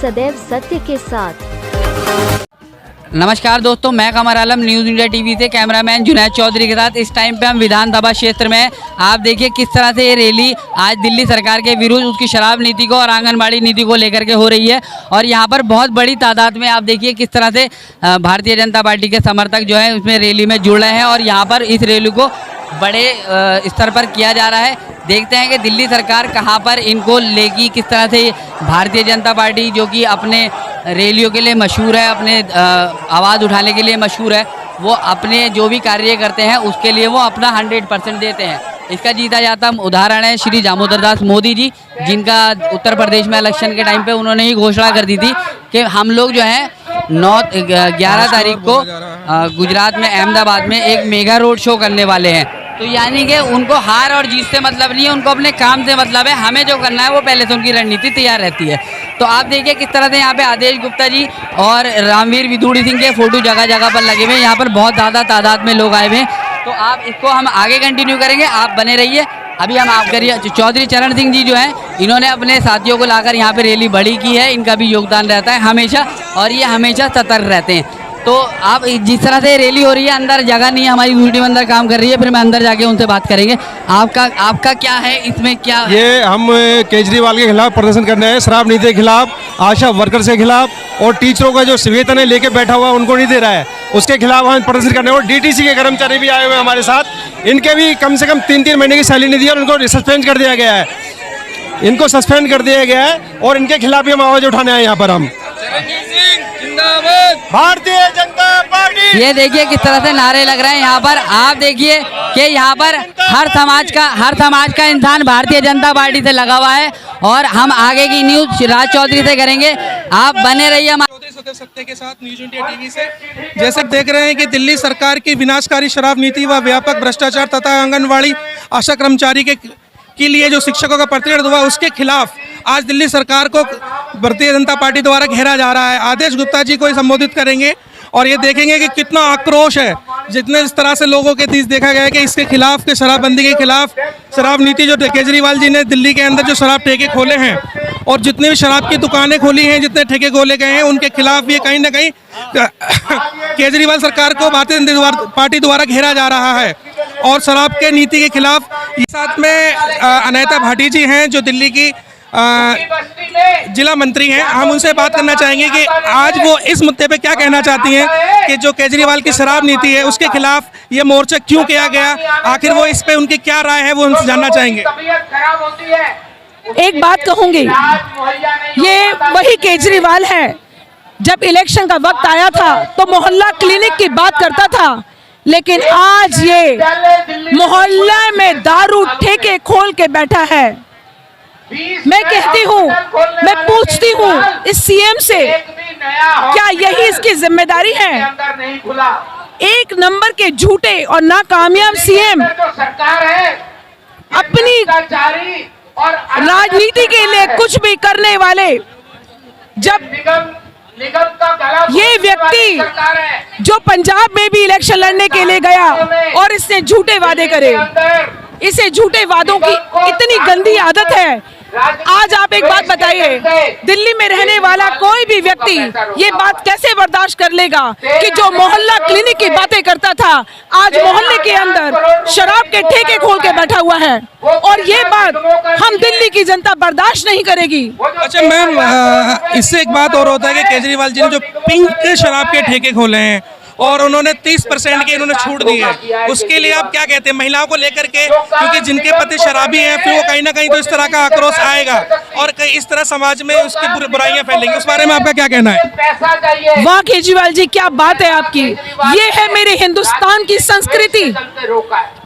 सदैव सत्य के साथ। नमस्कार दोस्तों, मैं कमर आलम न्यूज़ इंडिया टीवी से कैमरामैन जुनैद चौधरी के साथ। इस टाइम पे हम विधानसभा क्षेत्र में हैं। आप देखिए किस तरह से ये रैली आज दिल्ली सरकार के विरुद्ध उसकी शराब नीति को और आंगनबाड़ी नीति को लेकर के हो रही है। और यहाँ पर बहुत बड़ी तादाद में आप देखिए किस तरह से भारतीय जनता पार्टी के समर्थक जो है उसमें रैली में जुड़ रहे हैं और यहाँ पर इस रैली को बड़े स्तर पर किया जा रहा है। देखते हैं कि दिल्ली सरकार कहाँ पर इनको लेगी, किस तरह से भारतीय जनता पार्टी जो कि अपने रैलियों के लिए मशहूर है, अपने आवाज़ उठाने के लिए मशहूर है, वो अपने जो भी कार्य करते हैं उसके लिए वो अपना 100% देते हैं। इसका जीता जाता उदाहरण है श्री दामोदर दास मोदी जी, जिनका उत्तर प्रदेश में इलेक्शन के टाइम पे उन्होंने ही घोषणा कर दी थी कि हम लोग जो है 11 तारीख को गुजरात में अहमदाबाद में एक मेगा रोड शो करने वाले हैं। तो यानी कि उनको हार और जीत से मतलब नहीं है, उनको अपने काम से मतलब है। हमें जो करना है वो पहले से उनकी रणनीति तैयार रहती है। तो आप देखिए किस तरह से यहाँ पे आदेश गुप्ता जी और रामवीर विधूड़ी सिंह के फोटो जगह जगह पर लगे हुए हैं। यहाँ पर बहुत ज़्यादा तादाद में लोग आए हुए हैं। तो आप इसको हम आगे कंटिन्यू करेंगे, आप बने रहिए। अभी हम आप करिए चौधरी चरण सिंह जी जो हैं, इन्होंने अपने साथियों को लाकर यहाँ पे रैली बड़ी की है। इनका भी योगदान रहता है हमेशा और ये हमेशा सतर्क रहते हैं। तो आप जिस तरह से रैली हो रही है, अंदर जगह नहीं है, हमारी यूनिटी में अंदर काम कर रही है, फिर मैं अंदर जाके उनसे बात करेंगे। आपका क्या है इसमें, क्या ये हम केजरीवाल के खिलाफ प्रदर्शन करने हैं, शराब नीति के खिलाफ, आशा वर्कर्स के खिलाफ और टीचरों का जो वेतन है लेके बैठा हुआ उनको नहीं दे रहा है, उसके खिलाफ हम प्रदर्शन करने हैं। और डीटीसी के कर्मचारी भी आए हुए हैं हमारे साथ, इनके भी कम से कम 3-3 महीने की सैलरी नहीं दी और उनको सस्पेंड कर दिया गया है, इनको सस्पेंड कर दिया गया है और इनके खिलाफ भी हम आवाज उठाने आए यहाँ पर। हम भारतीय जनता पार्टी, ये देखिए किस तरह से नारे लग रहे हैं यहाँ पर। आप देखिए कि यहाँ पर हर समाज का इंसान भारतीय जनता पार्टी से लगा हुआ है। और हम आगे की न्यूज़ राज चौधरी से करेंगे, आप बने रहिए सत्य के साथ न्यूज़ इंडिया टीवी से। जैसे देख रहे हैं कि दिल्ली सरकार की विनाशकारी शराब नीति व व्यापक भ्रष्टाचार तथा आंगनबाड़ी आशा कर्मचारी के लिए जो शिक्षकों का प्रतिबंध हुआ, उसके खिलाफ आज दिल्ली सरकार को भारतीय जनता पार्टी द्वारा घेरा जा रहा है। आदेश गुप्ता जी को संबोधित करेंगे और ये देखेंगे कि कितना आक्रोश है, जितने इस तरह से लोगों के बीच देखा गया है कि इसके खिलाफ, के शराबबंदी के खिलाफ, शराब नीति जो केजरीवाल जी ने दिल्ली के अंदर जो शराब ठेके खोले हैं और जितने भी शराब की दुकानें खोली हैं, जितने ठेके खोले गए हैं, उनके खिलाफ ये कहीं ना कहीं केजरीवाल सरकार को भारतीय जनता पार्टी द्वारा घेरा जा रहा है और शराब के नीति के खिलाफ। साथ में अनीता भाटी जी हैं जो दिल्ली की जिला मंत्री हैं, हम उनसे बात करना चाहेंगे कि आज वो इस मुद्दे पे क्या कहना चाहती हैं कि जो केजरीवाल की शराब नीति है उसके खिलाफ ये मोर्चा क्यों किया गया, आखिर वो इस पे उनकी क्या राय है, वो उनसे जानना चाहेंगे। एक बात कहूंगी, ये वही केजरीवाल है जब इलेक्शन का वक्त आया था तो मोहल्ला क्लिनिक की बात करता था, लेकिन आज ये मोहल्ले में दारू ठेके खोल के बैठा है। मैं कहती हूँ, मैं पूछती हूँ इस सीएम से, क्या यही इसकी जिम्मेदारी है? एक नंबर के झूठे और नाकामयाब सीएम अपनी राजनीति के लिए कुछ भी करने वाले, जब ये व्यक्ति जो पंजाब में भी इलेक्शन लड़ने के लिए गया और इसने झूठे वादे करे, इसे झूठे वादों की इतनी गंदी आदत है। आज आप एक बात बताइए, दिल्ली में रहने वाला कोई भी व्यक्ति ये बात कैसे बर्दाश्त कर लेगा कि जो मोहल्ला क्लिनिक की बातें करता था आज मोहल्ले के अंदर शराब के ठेके खोल के बैठा हुआ है, और ये बात हम दिल्ली की जनता बर्दाश्त नहीं करेगी। अच्छा मैम, इससे एक बात और होता है कि केजरीवाल जी ने जो पिंक शराब के ठेके खोले हैं और उन्होंने 30% की इन्होंने छूट दी है, उसके लिए आप क्या कहते हैं महिलाओं को लेकर के? क्योंकि जिनके पति शराबी हैं फिर वो कहीं ना कहीं तो इस तरह का आक्रोश आएगा और इस तरह समाज में उसकी बुराइयां फैलेंगी, उस बारे में आपका क्या कहना है? वाह केजरीवाल जी, क्या बात है आपकी। ये है मेरे हिंदुस्तान की संस्कृति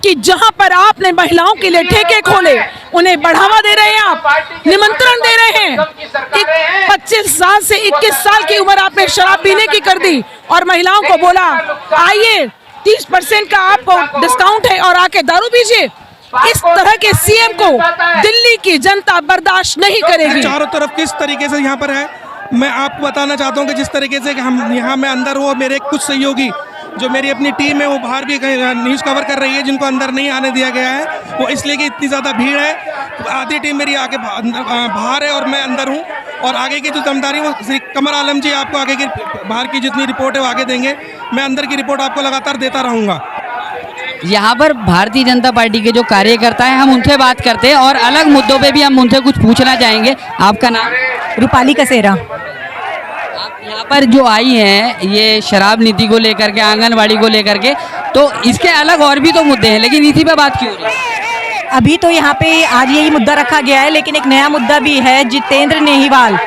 कि जहां पर आपने महिलाओं के लिए ठेके खोले, उन्हें बढ़ावा दे रहे हैं, आप निमंत्रण दे रहे हैं। 25 साल से 21 साल की उम्र आपने शराब पीने की कर दी और महिलाओं को बोला आइए 30% का आपको डिस्काउंट है और आके दारू पीजिए। इस तरह के सीएम को दिल्ली की जनता बर्दाश्त नहीं करेगी। चारों तरफ किस तरीके से यहाँ पर है, मैं आपको बताना चाहता हूँ कि जिस तरीके से हम यहाँ मैं अंदर हूँ, मेरे कुछ सहयोगी जो मेरी अपनी टीम है वो बाहर भी न्यूज़ कवर कर रही है, जिनको अंदर नहीं आने दिया गया है वो इसलिए कि इतनी ज़्यादा भीड़ है। आधी टीम मेरी आके बाहर है और मैं अंदर हूँ और आगे की जो दमदारी वो श्री कमर आलम जी आपको आगे की बाहर की जितनी रिपोर्ट है वो आगे देंगे। मैं अंदर की रिपोर्ट आपको लगातार देता रहूँगा। यहाँ पर भारतीय जनता पार्टी के जो कार्यकर्ता हैं हम उनसे बात करते हैं और अलग मुद्दों पे भी हम उनसे कुछ पूछना चाहेंगे। आपका नाम? रूपाली कसेरा। आप यहाँ पर जो आई हैं ये शराब नीति को लेकर के, आंगनवाड़ी को लेकर के, तो इसके अलग और भी तो मुद्दे हैं, लेकिन इसी पे बात क्यों हो रही है? अभी तो यहाँ पे आज यही मुद्दा रखा गया है, लेकिन एक नया मुद्दा भी है, जितेंद्र नेहीवाल,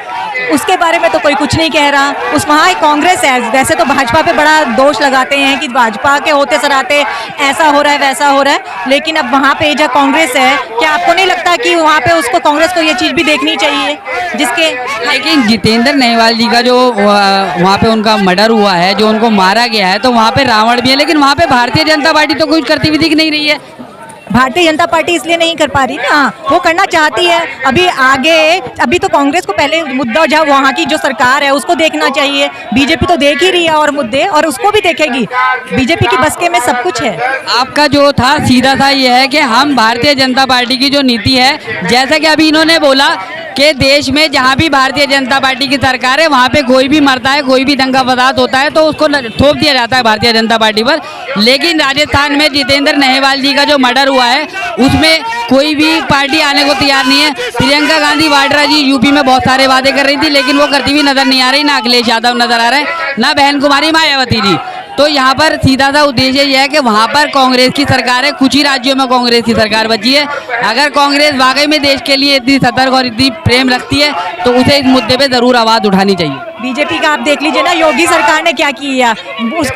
उसके बारे में तो कोई कुछ नहीं कह रहा। उस वहाँ कांग्रेस है, वैसे तो भाजपा पे बड़ा दोष लगाते हैं कि भाजपा के होते सराते ऐसा हो रहा है वैसा हो रहा है, लेकिन अब वहाँ पे जब कांग्रेस है, क्या आपको नहीं लगता कि वहाँ पे उसको कांग्रेस को ये चीज़ भी देखनी चाहिए जिसके? लेकिन जितेंद्र नेहवाल जी का जो वहाँ पे उनका मर्डर हुआ है, जो उनको मारा गया है, तो वहाँ पे रावण भी है, लेकिन वहाँ पे भारतीय जनता पार्टी तो कुछ करती हुई दिख नहीं रही है। भारतीय जनता पार्टी इसलिए नहीं कर पा रही ना, वो करना चाहती है अभी आगे। अभी तो कांग्रेस को पहले मुद्दा जब वहाँ की जो सरकार है उसको देखना चाहिए। बीजेपी तो देख ही रही है और मुद्दे, और उसको भी देखेगी। बीजेपी की बस के में सब कुछ है। आपका जो था सीधा सा ये है कि हम भारतीय जनता पार्टी की जो नीति है, जैसा कि अभी इन्होंने बोला कि देश में जहाँ भी भारतीय जनता पार्टी की सरकार है वहाँ पे कोई भी मरता है, कोई भी दंगा फसाद होता है तो उसको थोप दिया जाता है भारतीय जनता पार्टी पर। लेकिन राजस्थान में जितेंद्र नेहवाल जी का जो मर्डर हुआ है उसमें कोई भी पार्टी आने को तैयार नहीं है। प्रियंका गांधी वाड्रा जी यूपी में बहुत सारे वादे कर रही थी, लेकिन वो करती हुई नजर नहीं आ रही, ना अखिलेश यादव नजर आ रहे हैं, ना बहन कुमारी मायावती जी। तो यहाँ पर सीधा सा उद्देश्य यह है कि वहाँ पर कांग्रेस की सरकार है, कुछ ही राज्यों में कांग्रेस की सरकार बची है। अगर कांग्रेस वाकई में देश के लिए इतनी सतर्क और इतनी प्रेम रखती है तो उसे इस मुद्दे पे जरूर आवाज़ उठानी चाहिए। बीजेपी का आप देख लीजिए ना, योगी सरकार ने क्या किया,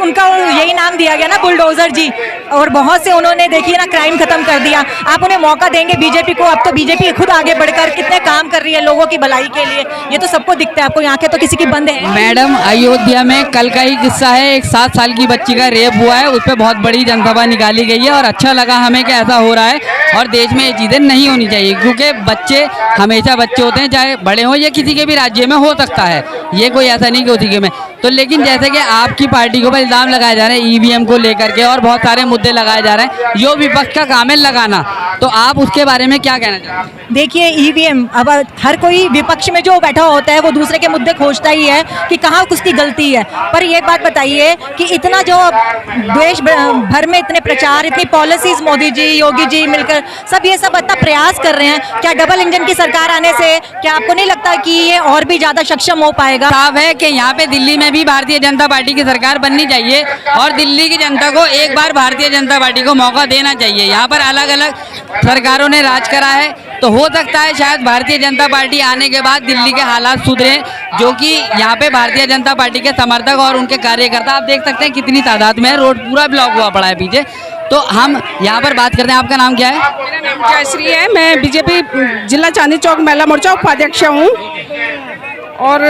उनका यही नाम दिया गया ना, बुलडोजर जी, और बहुत से उन्होंने देखिए ना क्राइम खत्म कर दिया। आप उन्हें मौका देंगे बीजेपी को? अब तो बीजेपी खुद आगे बढ़कर कितने काम कर रही है लोगों की भलाई के लिए, ये तो सबको दिखता है। आपको आंखें तो किसी की बंद है? मैडम, अयोध्या में कल का ही किस्सा है, एक 7 साल की बच्ची का रेप हुआ है, उस पर बहुत बड़ी जनसभा निकाली गई है और अच्छा लगा हमें कि ऐसा हो रहा है। और देश में ये चीज़ें नहीं होनी चाहिए, क्योंकि बच्चे हमेशा बच्चे होते हैं, चाहे बड़े हों, ये किसी के भी राज्य में हो सकता है, ये कोई ऐसा नहीं कि उसी के में। तो लेकिन जैसे कि आपकी पार्टी को इल्ज़ाम लगाए जा रहे हैं ईवीएम को लेकर के और बहुत सारे मुद्दे लगाए जा रहे हैं, जो विपक्ष का काम है लगाना, तो आप उसके बारे में क्या कहना चाहते हैं? देखिए ईवीएम, अब हर कोई विपक्ष में जो बैठा होता है वो दूसरे के मुद्दे खोजता ही है कि कहाँ उसकी गलती है। पर ये बात बताइए कि इतना जो देश भर में इतने प्रचार, इतनी पॉलिसीज मोदी जी, योगी जी मिलकर सब ये सब इतना प्रयास कर रहे हैं, क्या डबल इंजन की सरकार आने से क्या आपको नहीं लगता कि ये और भी ज़्यादा सक्षम हो पाएगा? साफ है कि यहाँ पे दिल्ली में भी भारतीय जनता पार्टी की सरकार बननी चाहिए और दिल्ली की जनता को एक बार भारतीय जनता पार्टी को मौका देना चाहिए। यहाँ पर अलग अलग सरकारों ने राज करा है, तो हो सकता है शायद भारतीय जनता पार्टी आने के बाद दिल्ली के हालात सुधरें, जो कि यहाँ पे भारतीय जनता पार्टी के समर्थक और उनके कार्यकर्ता आप देख सकते हैं कितनी तादाद में है, रोड पूरा ब्लॉक हुआ पड़ा है पीछे। तो हम यहाँ पर बात करते हैं। आपका नाम क्या है? मेरा नाम जयश्री है, मैं बीजेपी जिला चांदनी चौक महिला मोर्चा उपाध्यक्ष हूँ। और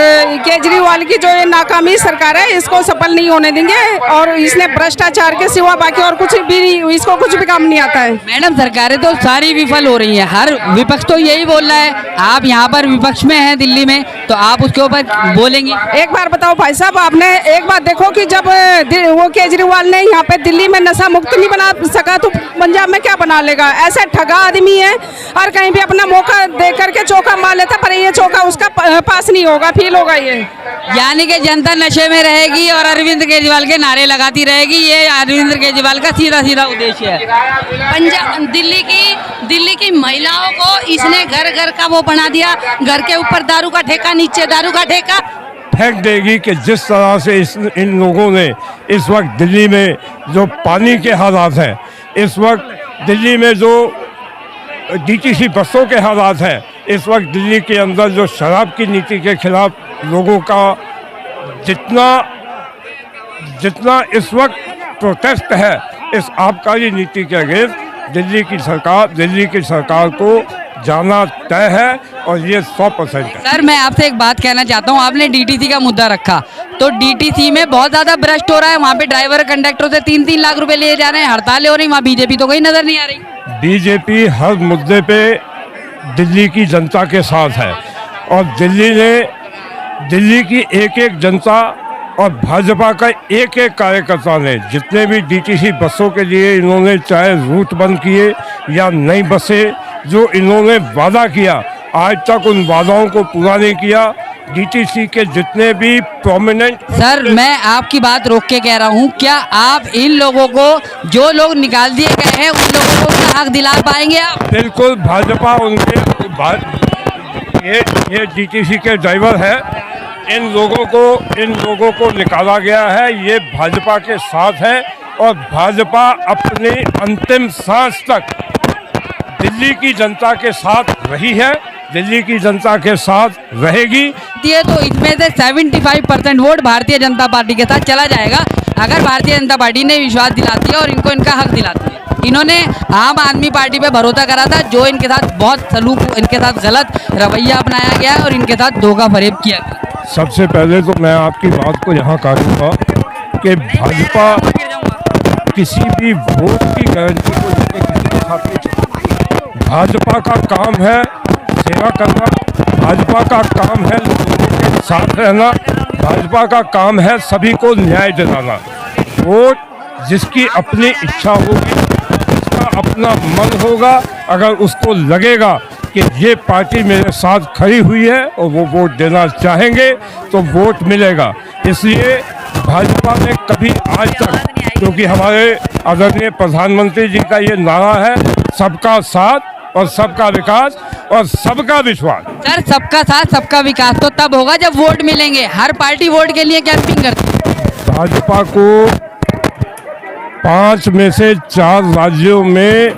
केजरीवाल की जो ये नाकामी सरकार है इसको सफल नहीं होने देंगे, और इसने भ्रष्टाचार के सिवा बाकी और कुछ भी नहीं, इसको कुछ भी काम नहीं आता है। मैडम, सरकारें तो सारी विफल हो रही हैं, हर विपक्ष तो यही बोल रहा है। आप यहाँ पर विपक्ष में हैं दिल्ली में, तो आप उसके ऊपर बोलेंगे? एक बार बताओ भाई साहब, आपने एक बात देखो कि जब वो केजरीवाल ने यहाँ पे दिल्ली में नशा मुक्त नहीं बना सका तो पंजाब में क्या बना लेगा? ऐसा ठगा आदमी है, और कहीं भी अपना मौका दे करके चौका मार लेता, पर ये चौका उसका पास नहीं होगा, फील होगा ये। यानी कि जनता नशे में रहेगी और अरविंद केजरीवाल के नारे लगाती रहेगी, ये अरविंद केजरीवाल का सीधा सीधा उद्देश्य है। पंजाब दिल्ली की महिलाओं को इसने घर घर का वो बना दिया, घर के ऊपर दारू का ठेका, नीचे दारू का ठेका फेंक देगी। कि जिस तरह से इन लोगों ने इस वक्त दिल्ली में जो पानी के हालात हैं, इस वक्त दिल्ली में जो डीटीसी बसों के हालात हैं, इस वक्त दिल्ली के अंदर जो शराब की नीति के खिलाफ लोगों का जितना इस वक्त प्रोटेस्ट है इस आबकारी नीति के अगेंस्ट, दिल्ली की सरकार को जाना तय है और ये 100% है। सर, मैं आपसे एक बात कहना चाहता हूँ, आपने डीटीसी का मुद्दा रखा, तो डीटीसी में बहुत ज़्यादा भ्रष्ट हो रहा है। वहाँ पे ड्राइवर कंडक्टरों से 3-3 लाख रुपए लिए जा रहे हैं, हड़तालें हो रही, वहाँ बीजेपी तो कहीं नजर नहीं आ रही। बीजेपी हर मुद्दे पे दिल्ली की जनता के साथ है, और दिल्ली की एक एक जनता और भाजपा का एक एक कार्यकर्ता ने जितने भी डीटीसी बसों के लिए इन्होंने चाहे रूट बंद किए या नई बसें जो इन्होंने वादा किया आज तक उन वादाओं को पूरा नहीं किया। डीटीसी के जितने भी प्रोमिनेंट। सर मैं आपकी बात रोक के कह रहा हूँ, क्या आप इन लोगों को, जो लोग निकाल दिए गए हैं, उन लोगों को क्या हक दिला पाएंगे आप? बिल्कुल, भाजपा उनके ये डीटीसी के ड्राइवर है। इन लोगों को निकाला गया है, ये भाजपा के साथ है और भाजपा अपनी अंतिम सांस तक दिल्ली की जनता के साथ रही है, दिल्ली की जनता के साथ रहेगी। ये तो इसमें से 75% वोट भारतीय जनता पार्टी के साथ चला जाएगा अगर भारतीय जनता पार्टी ने विश्वास दिलाती है और इनको इनका हक दिलाती है। इन्होंने आम आदमी पार्टी पे भरोसा करा था, जो इनके साथ बहुत सलूक, इनके साथ गलत रवैया अपनाया गया और इनके साथ धोखा फरेब किया गया। सबसे पहले तो मैं आपकी बात को यहाँ काटूंगा कि भाजपा किसी भी वोट की गारंटी को लेकर किसी के साथ नहीं चलती। भाजपा का काम है सेवा करना, भाजपा का काम है लोगों के साथ रहना, भाजपा का काम है सभी को न्याय दिलाना। वोट जिसकी अपनी इच्छा होगी, जिसका अपना मन होगा, अगर उसको लगेगा कि ये पार्टी मेरे साथ खड़ी हुई है और वो वोट देना चाहेंगे तो वोट मिलेगा। इसलिए भाजपा ने कभी आज तक, क्योंकि हमारे आदरणीय प्रधानमंत्री जी का ये नारा है, सबका साथ और सबका विकास और सबका विश्वास। सर सबका साथ सबका विकास तो तब होगा जब वोट मिलेंगे। हर पार्टी वोट के लिए कैंपिंग करती है। भाजपा को 5 में से 4 राज्यों में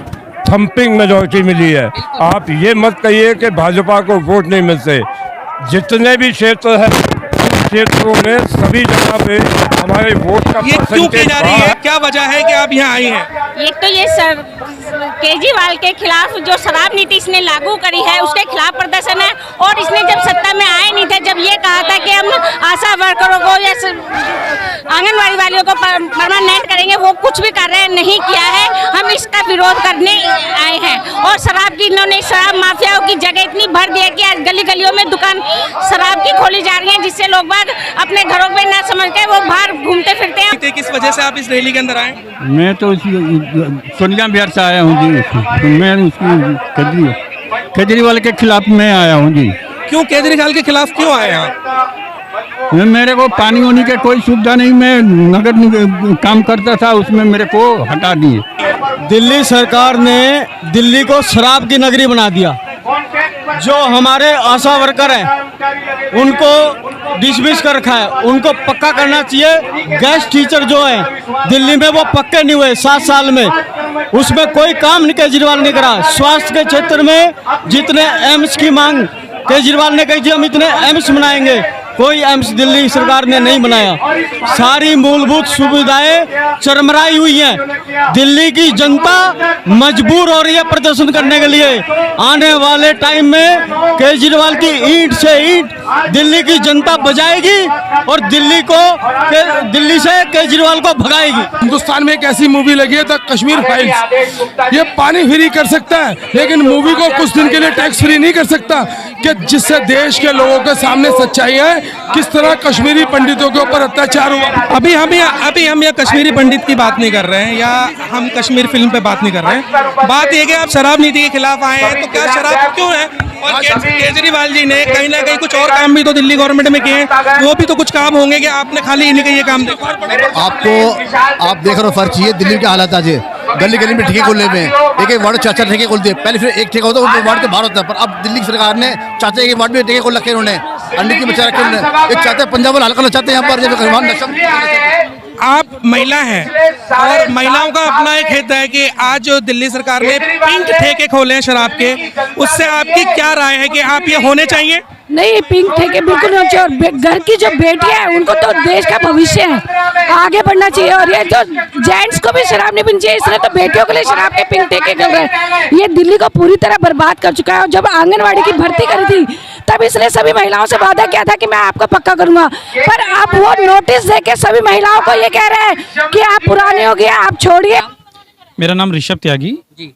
थम्पिंग मेजॉरिटी मिली है। आप ये मत कहिए कि भाजपा को वोट नहीं मिलते। जितने भी क्षेत्र हैं, क्षेत्रों में सभी जगह पे हमारे वोट का ये क्यों की जा रही है? क्या वजह है कि आप यहाँ आई हैं? एक तो ये सर केजरीवाल के खिलाफ जो शराब नीति इसने लागू करी है उसके खिलाफ प्रदर्शन है। और इसने जब सत्ता में आए नहीं थे, जब ये कहा था कि हम आशा वर्करों को या आंगनबाड़ी वालियों को परमानेंट करेंगे, वो कुछ भी कार्य नहीं किया है। हम इसका विरोध करने आए हैं। और शराब की, इन्होंने शराब माफियाओं की जगह इतनी भर दी है कि आज गली गलियों में दुकान शराब की खोली जा रही है, जिससे लोग बाग अपने घरों में ना समझ के वो बाहर घूमते फिरते हैं। किस वजह से आप इस रैली के अंदर आए? मैं तो सोनिया बिहार से आया हूँ जी, तो मैं केजरीवाल के खिलाफ मैं आया हूँ जी। क्यों केजरीवाल के खिलाफ क्यों आए आप? मेरे को पानी होने के कोई सुविधा नहीं, मैं नगर काम करता था, उसमें मेरे को हटा दिए। दिल्ली सरकार ने दिल्ली को शराब की नगरी बना दिया। जो हमारे आशा वर्कर हैं उनको डिसमिस कर रखा है, उनको पक्का करना चाहिए। गेस्ट टीचर जो है दिल्ली में वो पक्के नहीं हुए 7 साल में, उसमें कोई काम नहीं केजरीवाल ने करा। स्वास्थ्य के क्षेत्र में जितने एम्स की मांग केजरीवाल ने कही थी हम इतने एम्स बनाएंगे, कोई एम्स दिल्ली सरकार ने नहीं बनाया। सारी मूलभूत सुविधाएं चरमराई हुई हैं। दिल्ली की जनता मजबूर हो रही है प्रदर्शन करने के लिए। आने वाले टाइम में केजरीवाल की ईंट से ईंट दिल्ली की जनता बजाएगी और दिल्ली से केजरीवाल को भगाएगी। हिंदुस्तान में एक ऐसी मूवी लगी है द कश्मीर फाइल्स। ये पानी फ्री कर सकता है, लेकिन मूवी को कुछ दिन के लिए टैक्स फ्री नहीं कर सकता, कि जिससे देश के लोगों के सामने सच्चाई है किस तरह कश्मीरी पंडितों के ऊपर अत्याचार हुआ। अभी हम यहाँ कश्मीरी पंडित की बात नहीं कर रहे हैं या हम कश्मीर फिल्म पे बात नहीं कर रहे हैं। बात ये कि आप शराब नीति के खिलाफ आए हैं, तो क्या शराब क्यों है? और केजरीवाल जी ने कहीं ना कहीं कुछ और काम भी तो दिल्ली गवर्नमेंट में किए हैं, वो भी तो कुछ काम होंगे कि आपने खाली इन्हीं के ये काम देखा? आप देख रहे हो फर्क चाहिए दिल्ली के हालात आज गली गली में ठेके खोलने में, एक वार्ड 4 ठेके खोल दिए। पहले फिर एक ठेका होता है वार्ड के बाहर होता है, पर अब दिल्ली की सरकार ने चाहते हैं कि वार्ड में ठेके खोल रखे उन्होंने, अंडे की बचा रखे उन्होंने। एक चाहते हैं पंजाब वाला हल्का चाहते हैं यहाँ पर। आप महिला हैं और महिलाओं का अपना एक हित है कि आज जो दिल्ली सरकार ने पिंक ठेके खोले हैं शराब के, उससे आपकी क्या राय है कि आप ये होने चाहिए? नहीं, पिंक ठेके बिल्कुल नहीं चाहिए। और घर की जो बेटियां हैं उनको तो देश का भविष्य है, आगे बढ़ना चाहिए। और ये जो जेंट्स को भी शराब नहीं पीनी चाहिए, इसलिए तो बेटियों के लिए शराब के पिंक ठेके चल रहे हैं। ये दिल्ली को पूरी तरह बर्बाद कर चुका है। और जब आंगनबाड़ी की भर्ती करी थी तब इसने सभी महिलाओं से वादा किया था कि मैं आपको पक्का करूंगा, पर अब वो नोटिस देके सभी महिलाओं को ये कह रहे हैं कि आप पुराने हो गए, आप छोड़िए। मेरा नाम ऋषभ त्यागी,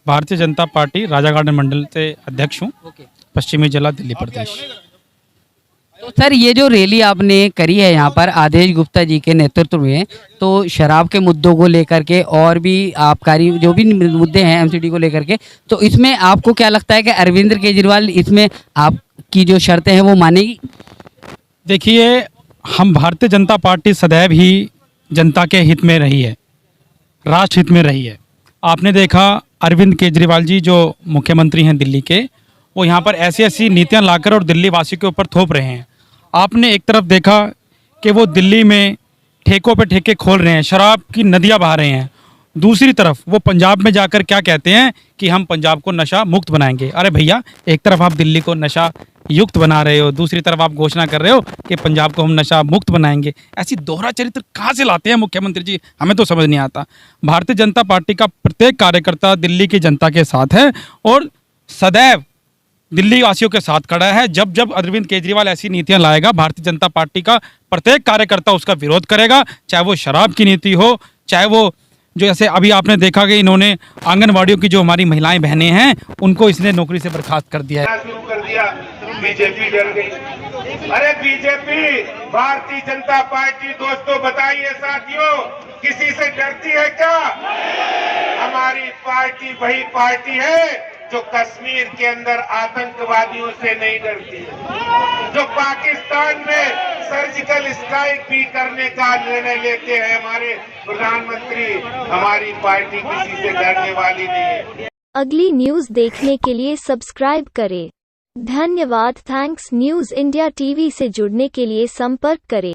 भारतीय जनता पार्टी राजा गार्डन मंडल से अध्यक्ष हूँ, पश्चिमी जिला दिल्ली प्रदेश। तो सर ये जो रैली आपने करी है यहाँ पर आदेश गुप्ता जी के नेतृत्व में, तो शराब के मुद्दों को लेकर के और भी आबकारी जो भी मुद्दे हैं एमसीडी को लेकर के, तो इसमें आपको क्या लगता है कि अरविंद केजरीवाल इसमें आपकी जो शर्तें हैं वो मानेगी? देखिए, हम भारतीय जनता पार्टी सदैव ही जनता के हित में रही है, राष्ट्र हित में रही है। आपने देखा अरविंद केजरीवाल जी जो मुख्यमंत्री हैं दिल्ली के, वो यहाँ पर ऐसी ऐसी नीतियाँ लाकर और दिल्ली वासियों के ऊपर थोप रहे हैं। आपने एक तरफ देखा कि वो दिल्ली में ठेकों पे ठेके खोल रहे हैं, शराब की नदियाँ बहा रहे हैं। दूसरी तरफ वो पंजाब में जाकर क्या कहते हैं कि हम पंजाब को नशा मुक्त बनाएंगे। अरे भैया, एक तरफ आप दिल्ली को नशा युक्त बना रहे हो, दूसरी तरफ आप घोषणा कर रहे हो कि पंजाब को हम नशा मुक्त बनाएंगे। ऐसी दोहरा चरित्र कहाँ से लाते हैं मुख्यमंत्री जी, हमें तो समझ नहीं आता। भारतीय जनता पार्टी का प्रत्येक कार्यकर्ता दिल्ली की जनता के साथ है और सदैव दिल्ली वासियों के साथ खड़ा है। जब जब अरविंद केजरीवाल ऐसी नीतियां लाएगा, भारतीय जनता पार्टी का प्रत्येक कार्यकर्ता उसका विरोध करेगा, चाहे वो शराब की नीति हो, चाहे वो जो जैसे अभी आपने देखा कि इन्होंने आंगनवाड़ियों की जो हमारी महिलाएं बहनें हैं उनको इसने नौकरी से बर्खास्त कर दिया है। शुरू कर दिया, बीजेपी डर गई। अरे बीजेपी, भारतीय जनता पार्टी, दोस्तों बताइए साथियों, किसी से डरती है क्या? हमारी पार्टी वही पार्टी है जो कश्मीर के अंदर आतंकवादियों से नहीं डरती, जो पाकिस्तान में सर्जिकल स्ट्राइक भी करने का निर्णय लेते हैं हमारे प्रधानमंत्री। हमारी पार्टी किसी से डरने वाली नहीं है। अगली न्यूज देखने के लिए सब्सक्राइब करें। धन्यवाद। थैंक्स। न्यूज इंडिया टीवी से जुड़ने के लिए संपर्क करें।